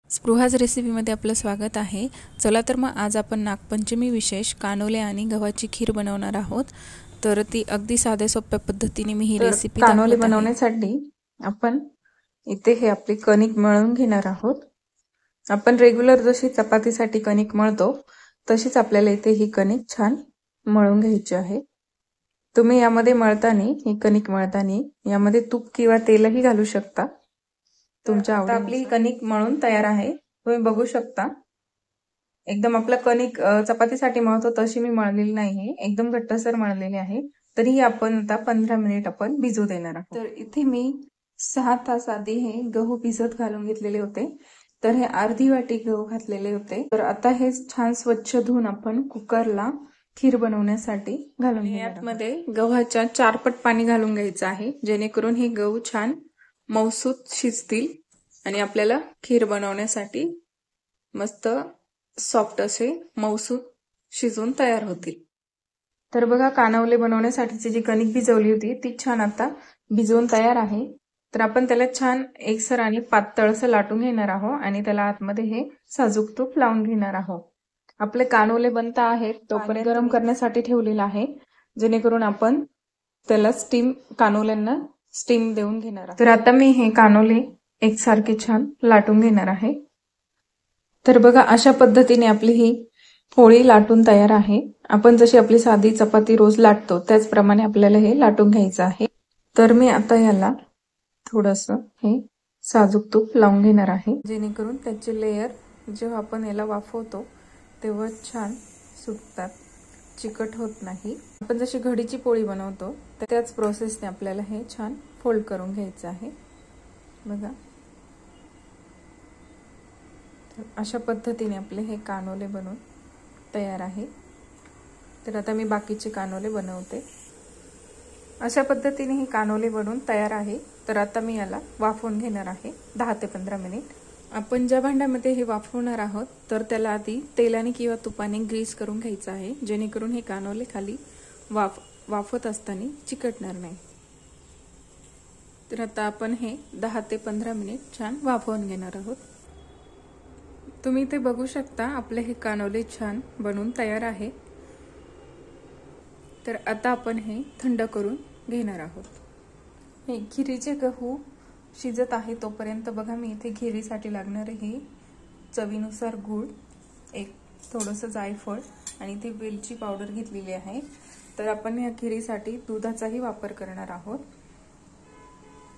स्पृहाज रेसिपीमध्ये आपलं स्वागत आहे। चला तर मग आज आपण नागपंचमी विशेष कानोले आणि गव्हाची खीर बनवणार आहोत। तर ती अगदी साध्या सोप्या पद्धतीने मी ही रेसिपी कानोले बनवण्यासाठी आपण इथे हे आपली कणिक मळून घेणार आहोत। आपण रेग्युलर जशी चपातीसाठी कणिक मळतो तशीच आपल्याला इथे ही कणिक छान मळून घ्यायची आहे। तुम्ही यामध्ये मळताना ही कणिक मळताना यामध्ये तूप किंवा तेलही घालू शकता तुमच्या आवडीनुसार। आपली कणिक मळून तयार आहे, तुम्ही बघू शकता। एकदम आपलं कणिक चपातीसाठी मळतो तशी मी मळलेली नाही, एकदम घट्टसर मळलेली आहे। तरीही आपण आता 15 मिनिट आपण भिजू देणार आहोत। तर इथे मी 6 तास आधी हे गहू भिजत घालून घेतलेले होते। तर हे अर्धी वाटी गहू घातलेले होते। तर आता हे छान स्वच्छ धुवून आपण कुकरला खीर बनवण्यासाठी घालून घेणार आहोत। यामध्ये गव्हाच्या 4 पट पाणी घालून घ्यायचं आहे, जेणेकरून हे गहू छान मऊसूत शिजतील आणि आपल्याला खीर बनवण्यासाठी मस्त सॉफ्ट असे मऊसूत शिजून तयार होतील। तर बघा, कानवले बनवण्यासाठीची जी कणिक भिजवली होती ती छान आता भिजवून तयार आहे। तर आपण त्याला छान एकसर आणि पातळ असं लाटून घेणार आहोत आणि त्याला आतमध्ये हे साजूक तूप लावून घेणार आहोत। आपले कानवले बनता आहेत तोपर्यंत गरम करण्यासाठी ठेवलेला आहे, जेणेकरून आपण त्याला कानवल्यांना स्टीम देऊन घेणार आहोत। तर आता मी हे कानवले एकसारखे छान लाटून घेणार आहे। तर बघा, अशा पद्धतीने आपली ही पोळी लाटून तयार आहे। आपण जशी आपली साधी चपाती रोज लाटतो त्याचप्रमाणे आपल्याला हे लाटून घ्यायचं आहे। तर मी आता याला थोडंसं हे साजूक तूप लावून घेणार आहे, जेणेकरून त्याचे लेयर जेव्हा आपण याला वाफवतो तेव्हा छान सुटतात, चिकट होत नाही। आपण जशी घडीची पोळी बनवतो त्याच प्रोसेसने आपल्याला हे छान फोल्ड करून घ्यायचं आहे। बघा, अशा पद्धतीने आपले हे कानोले बनवून तयार आहे। तर आता मी बाकीचे कानोले बनवते। अशा पद्धतीने हे कानोले बनवून तयार आहे। तर आता मी याला वाफवून घेणार आहे 10 ते 15 मिनिट। आपण ज्या भांड्यामध्ये हे वाफवणार आहोत तर त्याला आधी तेलाने किंवा तुपाने ग्रीस करून घ्यायचं आहे, जेणेकरून हे कानोले खाली वाफत असताना चिकटणार नाही। तर आता आपण हे 10 ते 15 मिनिट छान वाफवून घेणार आहोत। तुम्ही ते बघू शकता, आपले हे कानोले छान बनवून तयार आहे। तर आता आपण हे थंड करून घेणार आहोत। हे खिरीचे गहू शिजत आहे तोपर्यंत बघा, मी इथे खिरीसाठी लागणारे हे चवीनुसार गूळ, एक थोडंसं जायफळ आणि ती वेलची पावडर घेतलेली आहे। तर आपण ह्या खिरीसाठी दुधाचाही वापर करणार आहोत,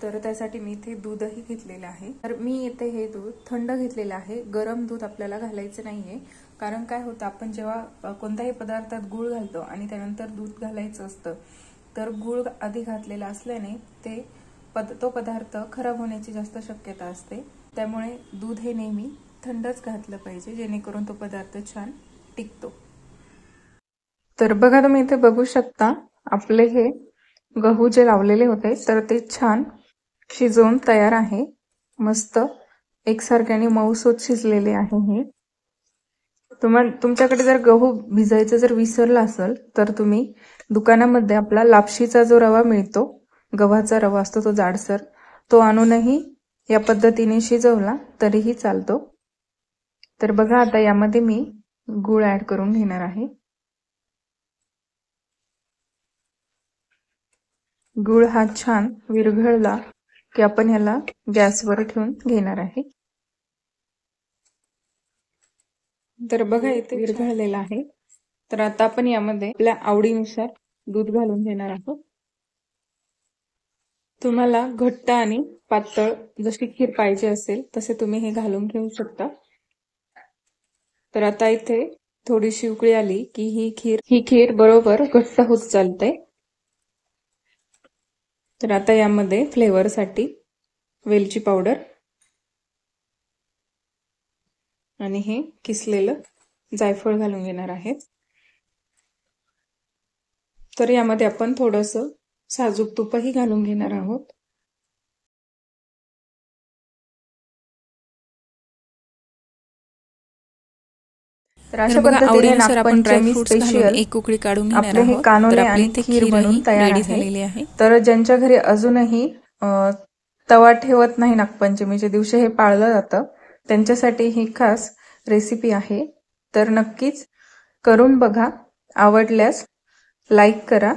तर त्यासाठी मी इथे दूधही घेतलेलं आहे। तर मी इथे हे दूध थंड घेतलेलं आहे, गरम दूध आपल्याला घालायचं नाहीये। कारण काय होतं, आपण जेव्हा कोणत्याही पदार्थात गूळ घालतो आणि त्यानंतर दूध घालायचं असतं तर गूळ आधी घातलेला असल्याने तो पदार्थ खराब होण्याची जास्त शक्यता असते। त्यामुळे दूध हे नेहमी थंडच घातलं पाहिजे, जेणेकरून तो पदार्थ छान टिकतो। तर बघा, तुम्ही इथे बघू शकता, आपले हे गहू जे लावलेले होते तर ते छान शिजवून तयार आहे। मस्त एकसारखे आणि मऊसूत शिजलेले आहे हे। तुमच्याकडे जर गहू भिजायचं जर विसरला असेल तर तुम्ही दुकानामध्ये आपला लापशीचा जो रवा मिळतो, गव्हाचा रवा असतो तो जाडसर, तो आणूनही या पद्धतीने शिजवला तरीही चालतो। तर बघा, आता यामध्ये मी गूळ ऍड करून घेणार आहे। गूळ हा छान विरघळला की आपण याला गॅसवर ठेवून घेणार आहे। तर बघा, इथे विरघळलेला आहे। तर आता आपण यामध्ये आपल्या आवडीनुसार दूध घालून घेणार आहोत। तुम्हाला घट्ट आणि पातळ जशी खीर पाहिजे असेल तसे तुम्ही हे घालून घेऊ शकता। तर आता इथे थोडीशी उकळी आली की ही खीर बरोबर घट्ट होत चालते। तर आता यामध्ये फ्लेवरसाठी वेलची पावडर आणि हे किसलेलं जायफळ घालून घेणार आहे। तर यामध्ये आपण थोडंसं साजूक तूपही घालून घेणार आहोत। तर अशा पद्धतीने नागपंचमी स्पेशल एक उकळी काढून घेणार आपले हे आहोत। कानोले आणि खीर बनवून तयार आहे। तर ज्यांच्या घरी अजूनही तवा ठेवत नाही नागपंचमीच्या दिवशी हे पाळलं जातं त्यांच्यासाठी ही खास रेसिपी आहे. तर नक्कीच करून बघा. आवडल्यास लाईक करा,